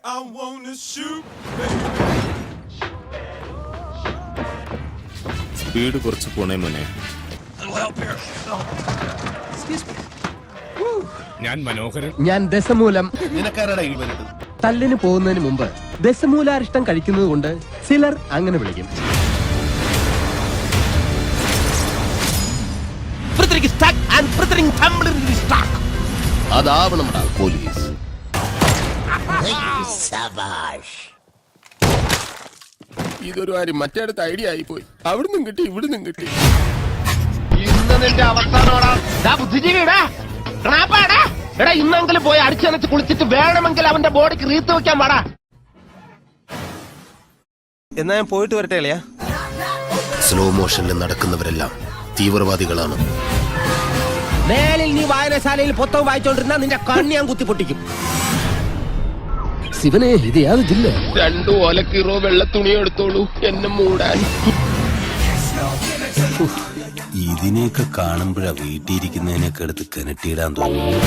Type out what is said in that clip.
I wanna shoot. Speed കുറച്ച് പോണേ മോനെ. ഞാൻ മനോഹരൻ. ഞാൻ ദശമൂലം. നിനക്കാരടാ ഈ വരുന്നത്? തല്ലിന് പോകുന്നതിന് മുമ്പ് ദശമൂലാരിഷ്ടം കഴിക്കുന്നത് കൊണ്ട് ചിലർ അങ്ങനെ വിളിക്കും. അതാവണമടാ പോലീസ്. ഇതൊരു കാര്യം മറ്റേടത്ത് ഐഡിയ ആയി പോയി. അവിടുന്നും കിട്ടി ഇവിടുന്നും കിട്ടി. ഇന്ന് നിന്റെ അവസാനോടാ ബുദ്ധിജീവിടാ. ഇന്നെങ്കിലും പോയി അടിച്ചനച്ച് കുളിച്ചിട്ട് വേണമെങ്കിൽ അവന്റെ ബോഡിക്ക് റീത്ത് വെക്കാൻ പാടാ. എന്നാ ഞാൻ പോയിട്ട് വരട്ടെ അളിയാ. സ്ലോ മോഷനിൽ നടക്കുന്നവരെല്ലാം തീവ്രവാദികളാണ്. മേലിൽ നീ വായനശാലയിൽ പുസ്തകം വായിച്ചോണ്ടിരുന്ന നിന്റെ കണ്ണി ഞാൻ കുത്തിപ്പൊട്ടിക്കും. ശിവനെ, ഇത് യാതൊരു ജില്ല. 2 ഓലക്കീറോ വെള്ള തുണി എടുത്തോളൂ എന്നെ മൂടാൻ. ഇതിനെയൊക്കെ കാണുമ്പോഴാ വീട്ടിയിരിക്കുന്നതിനൊക്കെ എടുത്ത് കിണറ്റിയിടാൻ തോന്നുന്നു.